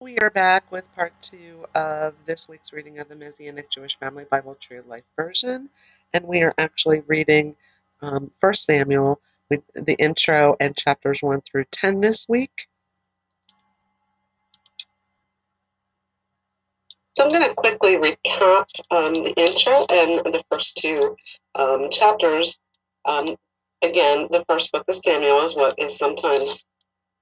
We are back with part two of this week's reading of the Messianic Jewish Family Bible True Life Version. And we are actually reading 1 Samuel, with the intro and chapters 1 through 10 this week. So I'm going to quickly recap the intro and the first two chapters. Again, the first book of Samuel is what is sometimes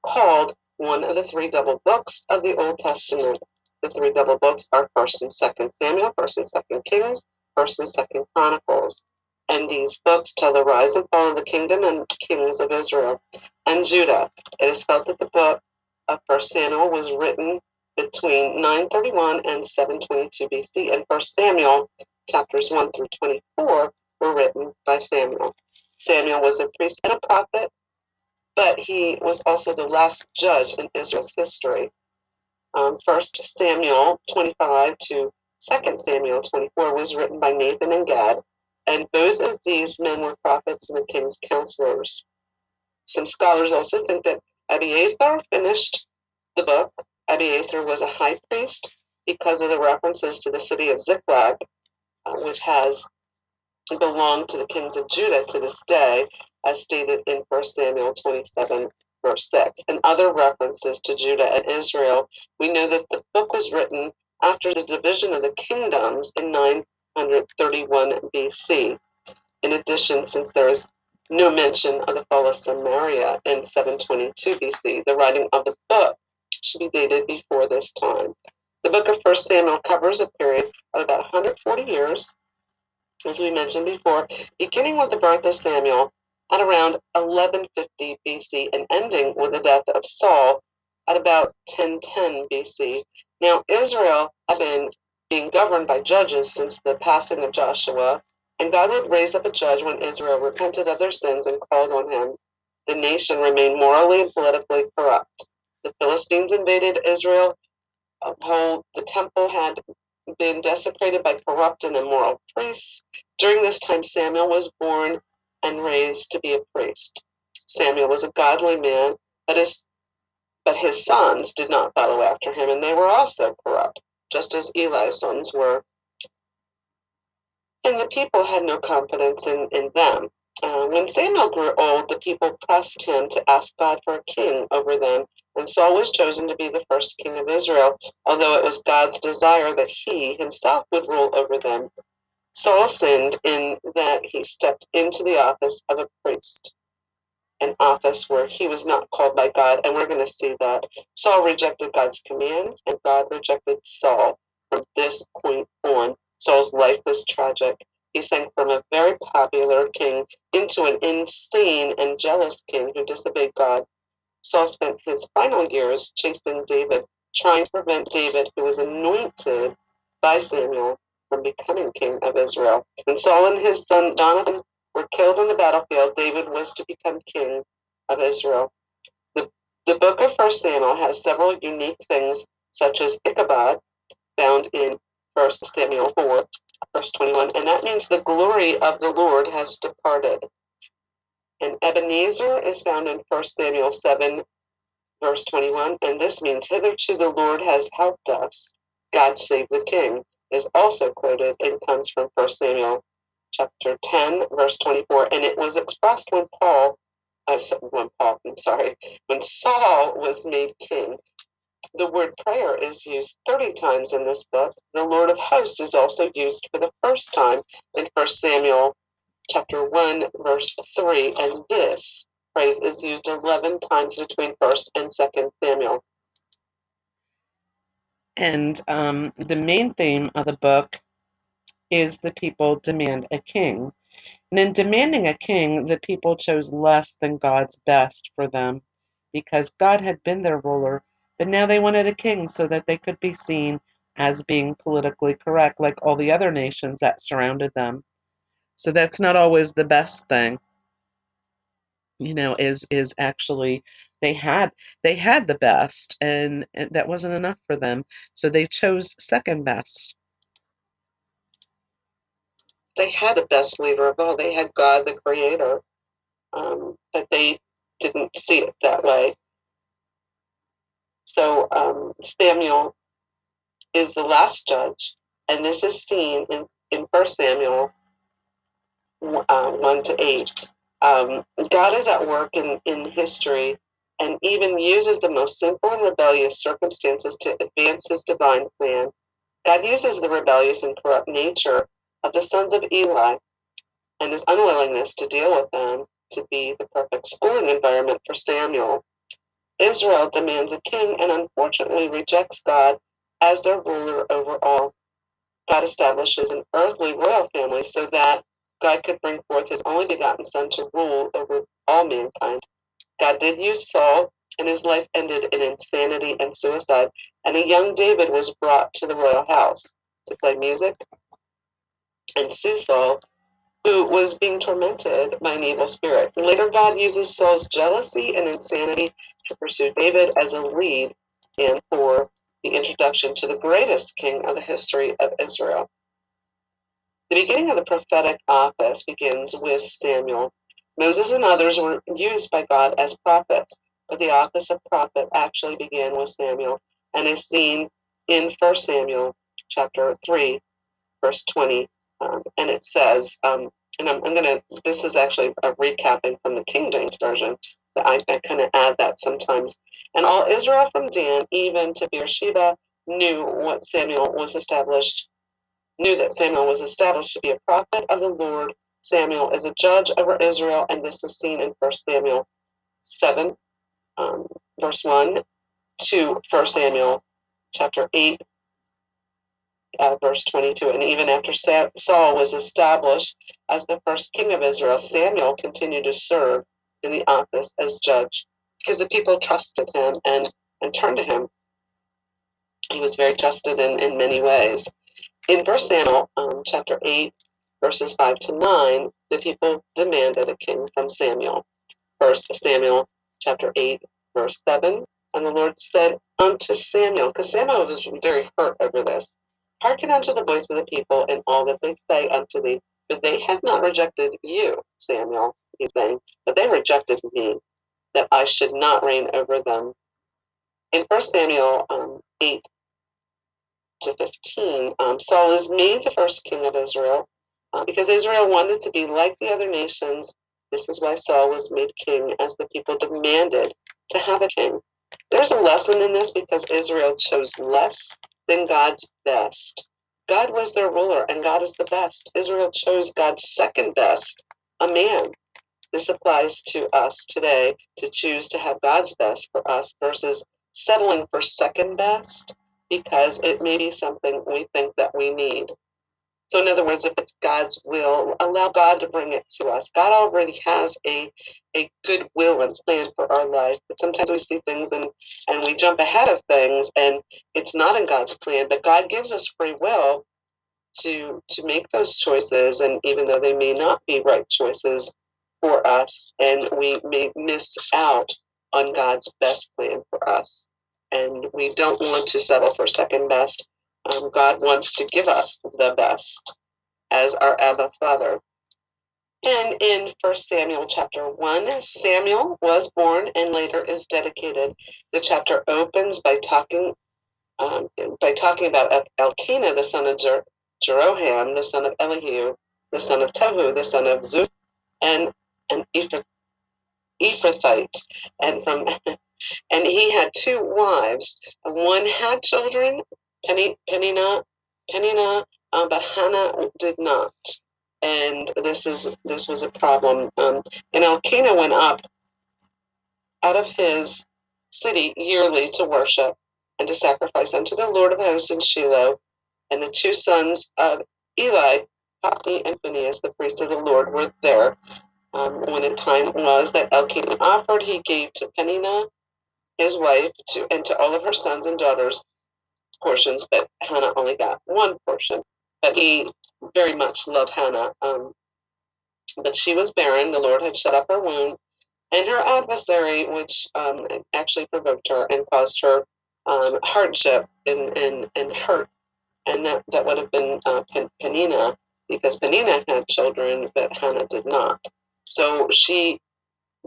called one of the three double books of the Old Testament. The three double books are 1st and 2nd Samuel, 1st and 2nd Kings, 1st and 2nd Chronicles. And these books tell the rise and fall of the kingdom and kings of Israel and Judah. It is felt that the book of 1st Samuel was written between 931 and 722 BC, and 1st Samuel chapters 1 through 24 were written by Samuel. Samuel was a priest and a prophet, but he was also the last judge in Israel's history. 1st Samuel 25 to 2nd Samuel 24 was written by Nathan and Gad, and both of these men were prophets and the king's counselors. Some scholars also think that Abiathar finished the book. Abiathar was a high priest because of the references to the city of Ziklag, which has belonged to the kings of Judah to this day, as stated in 1 Samuel 27, verse 6. And other references to Judah and Israel, we know that the book was written after the division of the kingdoms in 931 BC. In addition, since there is no mention of the fall of Samaria in 722 BC, the writing of the book should be dated before this time. The book of 1 Samuel covers a period of about 140 years, as we mentioned before, beginning with the birth of Samuel at around 1150 BC and ending with the death of Saul at about 1010 BC. Now, Israel had been being governed by judges since the passing of Joshua, and God would raise up a judge when Israel repented of their sins and called on him. The nation remained morally and politically corrupt. The Philistines invaded Israel. The temple had been desecrated by corrupt and immoral priests. During this time, Samuel was born and raised to be a priest. Samuel was a godly man, but his sons did not follow after him, and they were also corrupt, just as Eli's sons were. And the people had no confidence in them. When Samuel grew old, the people pressed him to ask God for a king over them, and Saul was chosen to be the first king of Israel, although it was God's desire that he himself would rule over them. Saul sinned in that he stepped into the office of a priest, an office where he was not called by God, and we're going to see that. Saul rejected God's commands, and God rejected Saul. From this point on, Saul's life was tragic. He sank from a very popular king into an insane and jealous king who disobeyed God. Saul spent his final years chasing David, trying to prevent David, who was anointed by Samuel, from becoming king of Israel. When Saul and his son Jonathan were killed on the battlefield, David was to become king of Israel. The, the book of 1 Samuel has several unique things, such as Ichabod, found in 1 Samuel 4, verse 21, and that means the glory of the Lord has departed. And Ebenezer is found in 1 Samuel 7, verse 21, and this means hitherto the Lord has helped us. God save the king is also quoted and comes from 1 Samuel chapter 10, verse 24, and it was expressed when when Saul was made king. The word prayer is used 30 times in this book. The Lord of hosts is also used for the first time in 1 Samuel chapter 1, verse 3, and this phrase is used 11 times between 1st and 2nd Samuel. And the main theme of the book is the people demand a king. And in demanding a king, the people chose less than God's best for them, because God had been their ruler, but now they wanted a king so that they could be seen as being politically correct like all the other nations that surrounded them. So that's not always the best thing. Is actually they had the best, and that wasn't enough for them, so they chose second best. They had the best leader of all. They had God, the Creator, but they didn't see it that way. So Samuel is the last judge, and this is seen in 1 Samuel 1 to 8. God is at work in history and even uses the most simple and rebellious circumstances to advance his divine plan. God uses the rebellious and corrupt nature of the sons of Eli and his unwillingness to deal with them to be the perfect schooling environment for Samuel. Israel demands a king and unfortunately rejects God as their ruler over all. God establishes an earthly royal family so that God could bring forth his only begotten Son to rule over all mankind. God did use Saul, and his life ended in insanity and suicide, and a young David was brought to the royal house to play music and sue Saul, who was being tormented by an evil spirit. Later, God uses Saul's jealousy and insanity to pursue David as a lead and for the introduction to the greatest king of the history of Israel. The beginning of the prophetic office begins with Samuel. Moses and others were used by God as prophets, but the office of prophet actually began with Samuel and is seen in 1 Samuel chapter 3, verse 20. And it says, and I'm going to, this is actually a recapping from the King James Version, that I kind of add that sometimes. And all Israel from Dan even to Beersheba knew that Samuel was established to be a prophet of the Lord. Samuel is a judge over Israel, and this is seen in 1 Samuel 7, verse 1 to 1 Samuel chapter 8, verse 22. And even after Saul was established as the first king of Israel, Samuel continued to serve in the office as judge because the people trusted him and turned to him. He was very trusted in many ways. In 1 Samuel chapter 8, verses 5 to 9, the people demanded a king from Samuel. 1 Samuel chapter 8, verse 7, and the Lord said unto Samuel, because Samuel was very hurt over this, hearken unto the voice of the people and all that they say unto thee, for they have not rejected you, Samuel, he's saying, but they rejected me, that I should not reign over them. In 1 Samuel 8, to 15, Saul is made the first king of Israel because Israel wanted to be like the other nations. This is why Saul was made king, as the people demanded to have a king. There's a lesson in this because Israel chose less than God's best. God was their ruler, and God is the best. Israel chose God's second best, a man. This applies to us today to choose to have God's best for us versus settling for second best because it may be something we think that we need. So, in other words, if it's God's will, allow God to bring it to us. God already has a good will and plan for our life, but sometimes we see things and we jump ahead of things and it's not in God's plan, but God gives us free will to make those choices, and even though they may not be right choices for us, and we may miss out on God's best plan for us, and we don't want to settle for second best. God wants to give us the best as our Abba Father. And in 1 Samuel chapter 1, Samuel was born and later is dedicated. The chapter opens by talking about Elkanah, the son of Jeroham, the son of Elihu, the son of Tohu, the son of Zuph, and an Ephrathite, and from and he had two wives. One had children, Peninnah, but Hannah did not, and this was a problem. And Elkanah went up out of his city yearly to worship and to sacrifice unto the Lord of hosts in Shiloh. And the two sons of Eli, Hophni and Phinehas, the priests of the Lord, were there. When the time was that Elkanah offered, he gave to Peninnah, his wife, and to all of her sons and daughters portions, but Hannah only got one portion. But he very much loved Hannah. But she was barren. The Lord had shut up her womb, and her adversary, which actually provoked her and caused her hardship and hurt, and that would have been Peninnah, because Peninnah had children, but Hannah did not. So she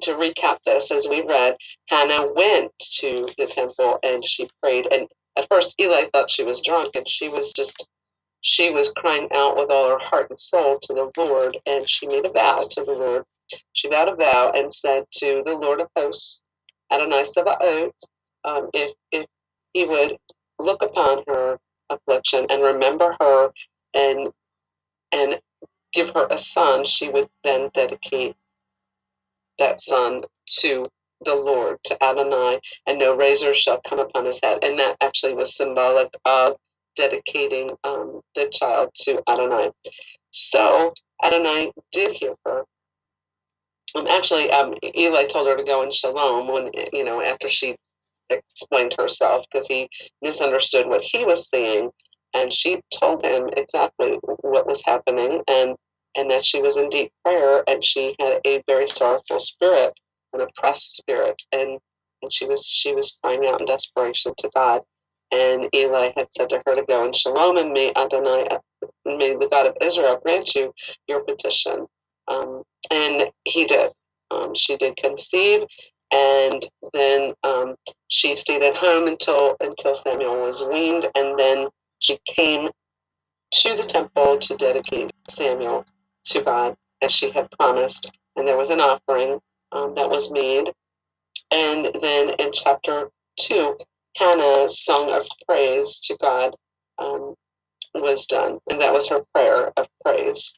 to recap this, as we read, Hannah went to the temple and she prayed. And at first, Eli thought she was drunk, and she was crying out with all her heart and soul to the Lord, and she made a vow to the Lord. She vowed a vow and said to the Lord of hosts, Adonai Sabaoth, if he would look upon her affliction and remember her and and give her a son, she would then dedicate that son to the Lord, to Adonai, and no razor shall come upon his head. And that actually was symbolic of dedicating the child to Adonai. So Adonai did hear her. Actually, Eli told her to go in shalom when, after she explained herself, because he misunderstood what he was saying, and she told him exactly what was happening, and that she was in deep prayer, and she had a very sorrowful spirit, an oppressed spirit, and she was crying out in desperation to God. And Eli had said to her to go in shalom, and may Adonai, may the God of Israel grant you your petition. And he did. She did conceive, and then she stayed at home until Samuel was weaned, and then she came to the temple to dedicate Samuel to God as she had promised. And there was an offering that was made. And then in chapter 2, Hannah's song of praise to God um, was done, and that was her prayer of praise.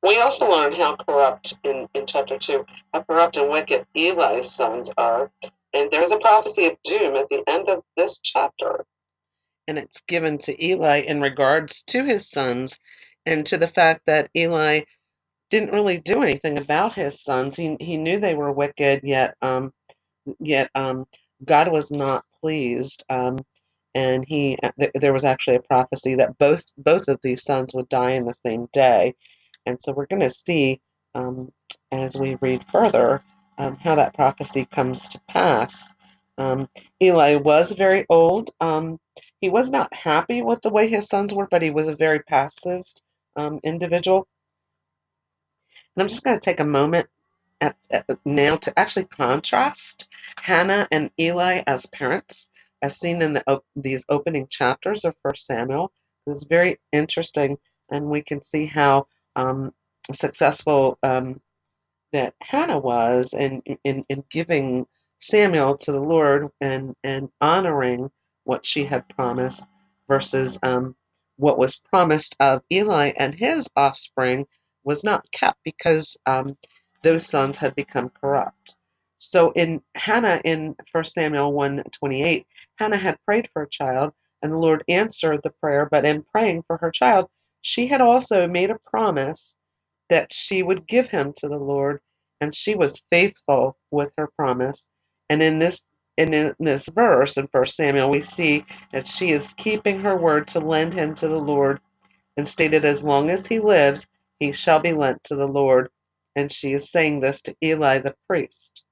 We also learn how corrupt, in chapter 2, how corrupt and wicked Eli's sons are. And there's a prophecy of doom at the end of this chapter. And it's given to Eli in regards to his sons and to the fact that Eli didn't really do anything about his sons. He knew they were wicked, yet God was not pleased. And there was actually a prophecy that both of these sons would die in the same day. And so we're going to see, as we read further, how that prophecy comes to pass. Um, Eli was very old. He was not happy with the way his sons were, but he was a very passive individual. And I'm just going to take a moment now to actually contrast Hannah and Eli as parents, as seen in these opening chapters of First Samuel. It's very interesting, and we can see how successful that Hannah was in giving Samuel to the Lord and honoring what she had promised versus what was promised of Eli and his offspring was not kept because those sons had become corrupt. So in Hannah in 1 Samuel 1:28, Hannah had prayed for a child, and the Lord answered the prayer, but in praying for her child, she had also made a promise that she would give him to the Lord, and she was faithful with her promise. And in this verse in 1 Samuel, we see that she is keeping her word to lend him to the Lord, and stated, as long as he lives, he shall be lent to the Lord. And she is saying this to Eli the priest.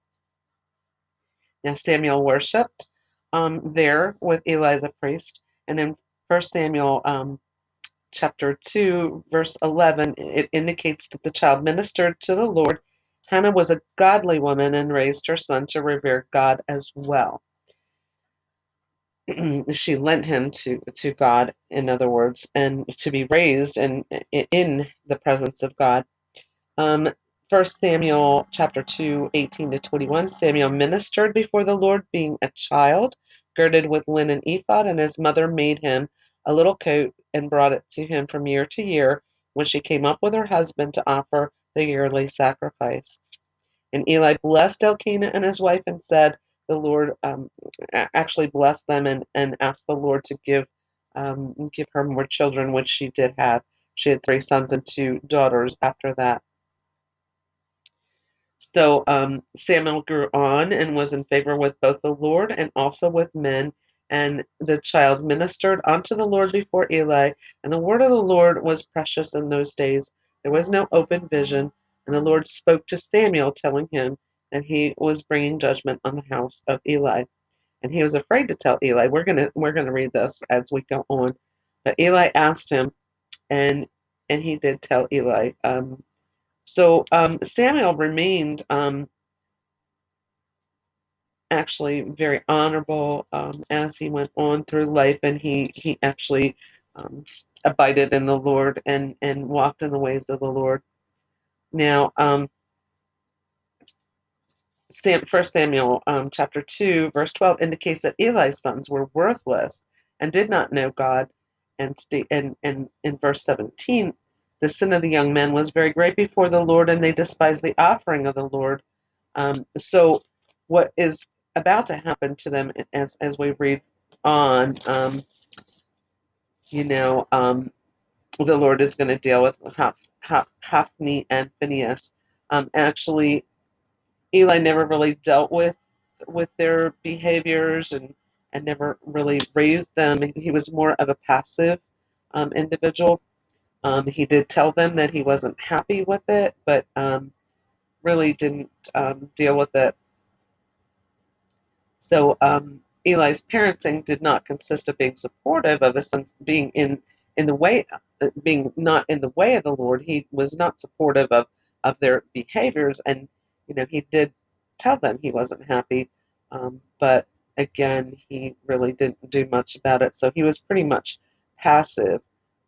Now Samuel worshipped there with Eli the priest, and in 1 Samuel chapter 2, verse 11, it indicates that the child ministered to the Lord. Hannah was a godly woman and raised her son to revere God as well. She lent him to God, in other words, and to be raised in the presence of God. Um, 1 Samuel chapter 2, 18-21, Samuel ministered before the Lord being a child, girded with linen ephod, and his mother made him a little coat and brought it to him from year to year when she came up with her husband to offer the yearly sacrifice. And Eli blessed Elkanah and his wife and said, the Lord actually blessed them and asked the Lord to give her more children, which she did have. She had 3 sons and 2 daughters after that. So Samuel grew on and was in favor with both the Lord and also with men. And the child ministered unto the Lord before Eli. And the word of the Lord was precious in those days. There was no open vision. And the Lord spoke to Samuel, telling him that he was bringing judgment on the house of Eli. And he was afraid to tell Eli. We're gonna read this as we go on. But Eli asked him, and he did tell Eli. So Samuel remained actually very honorable as he went on through life, and he actually abided in the Lord and walked in the ways of the Lord. Now, First Samuel chapter 2, verse 12 indicates that Eli's sons were worthless and did not know God. And in verse 17, the sin of the young men was very great before the Lord, and they despised the offering of the Lord. So what is about to happen to them as we read on, the Lord is going to deal with Hophni and Phinehas. Actually, Eli never really dealt with their behaviors and never really raised them. He was more of a passive individual. He did tell them that he wasn't happy with it, but really didn't deal with it. So Eli's parenting did not consist of being supportive of his sons being in the way, being not in the way of the Lord. He was not supportive of their behaviors, and he did tell them he wasn't happy, but again, he really didn't do much about it. So he was pretty much passive,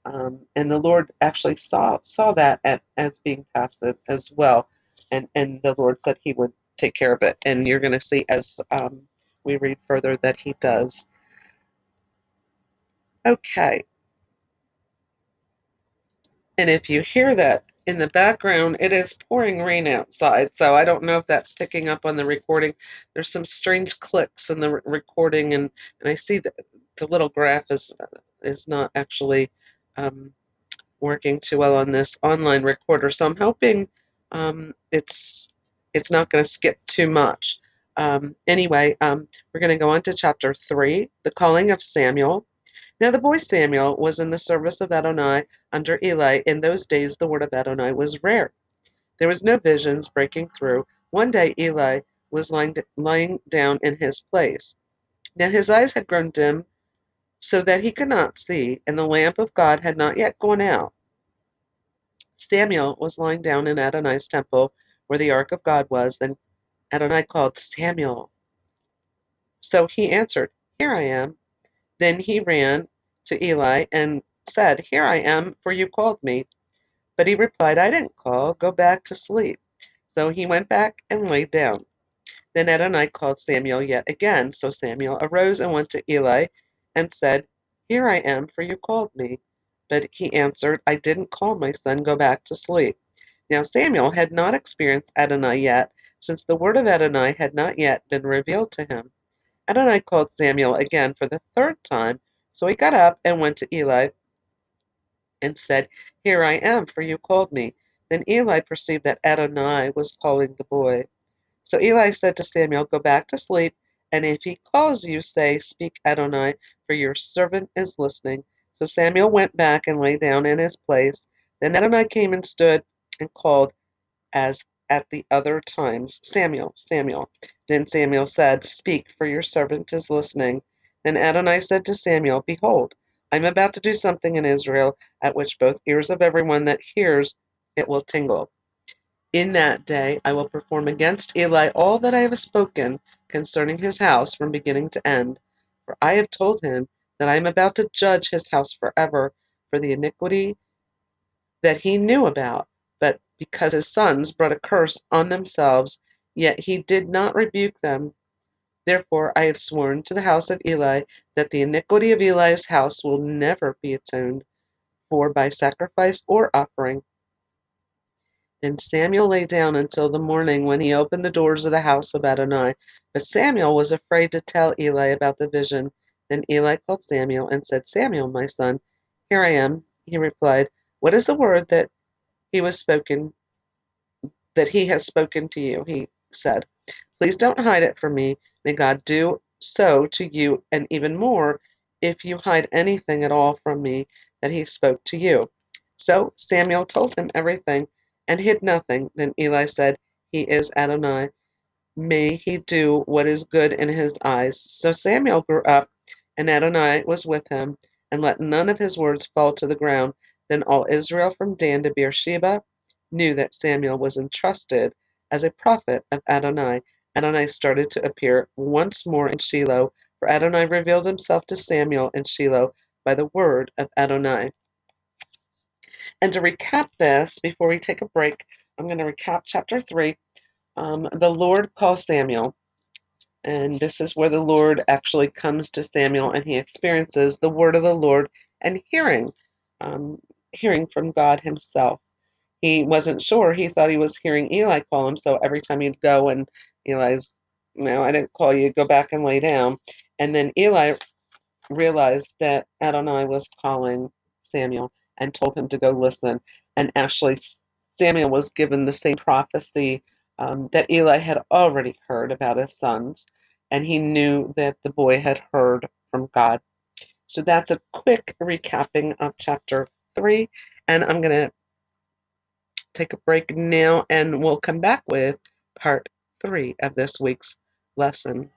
and the Lord actually saw that as being passive as well, and the Lord said He would take care of it. And you're going to see as we read further that he does. Okay. And if you hear that in the background, it is pouring rain outside. So I don't know if that's picking up on the recording. There's some strange clicks in the recording, and I see that the little graph is not actually working too well on this online recorder. So I'm hoping it's not going to skip too much. Anyway, we're going to go on to chapter 3, the calling of Samuel. Now the boy Samuel was in the service of Adonai under Eli. In those days the word of Adonai was rare. There was no visions breaking through. One day Eli was lying down in his place. Now his eyes had grown dim so that he could not see, and the lamp of God had not yet gone out. Samuel was lying down in Adonai's temple where the ark of God was, and Adonai called, Samuel. So he answered, Here I am. Then he ran to Eli and said, Here I am, for you called me. But he replied, I didn't call. Go back to sleep. So he went back and lay down. Then Adonai called Samuel yet again. So Samuel arose and went to Eli and said, Here I am, for you called me. But he answered, I didn't call, my son. Go back to sleep. Now Samuel had not experienced Adonai yet, since the word of Adonai had not yet been revealed to him. Adonai called Samuel again for the third time. So he got up and went to Eli and said, Here I am, for you called me. Then Eli perceived that Adonai was calling the boy. So Eli said to Samuel, Go back to sleep, and if he calls you, say, Speak Adonai, for your servant is listening. So Samuel went back and lay down in his place. Then Adonai came and stood and called, as at the other times, Samuel, Samuel. Then Samuel said, Speak, for your servant is listening. Then Adonai said to Samuel, Behold, I am about to do something in Israel, at which both ears of everyone that hears it will tingle. In that day I will perform against Eli all that I have spoken concerning his house from beginning to end. For I have told him that I am about to judge his house forever for the iniquity that he knew about, but because his sons brought a curse on themselves, yet he did not rebuke them. Therefore I have sworn to the house of Eli that the iniquity of Eli's house will never be atoned for by sacrifice or offering. Then Samuel lay down until the morning, when he opened the doors of the house of Adonai. But Samuel was afraid to tell Eli about the vision. Then Eli called Samuel and said, Samuel, my son. Here I am, he replied. What is the word that he has spoken to you? He said. Please don't hide it from me. May God do so to you, and even more, if you hide anything at all from me that he spoke to you. So Samuel told him everything and hid nothing. Then Eli said, He is Adonai. May he do what is good in his eyes. So Samuel grew up, and Adonai was with him, and let none of his words fall to the ground. Then all Israel from Dan to Beersheba knew that Samuel was entrusted as a prophet of Adonai. Adonai started to appear once more in Shiloh, for Adonai revealed himself to Samuel in Shiloh by the word of Adonai. And to recap this, before we take a break, I'm going to recap chapter 3. The Lord calls Samuel. And this is where the Lord actually comes to Samuel and he experiences the word of the Lord and hearing from God himself. He wasn't sure. He thought he was hearing Eli call him. So every time he'd go and Eli's, no, I didn't call you, go back and lay down. And then Eli realized that Adonai was calling Samuel and told him to go listen. And actually, Samuel was given the same prophecy that Eli had already heard about his sons, and he knew that the boy had heard from God. So that's a quick recapping of chapter 3, and I'm going to take a break now, and we'll come back with part 3 of this week's lesson.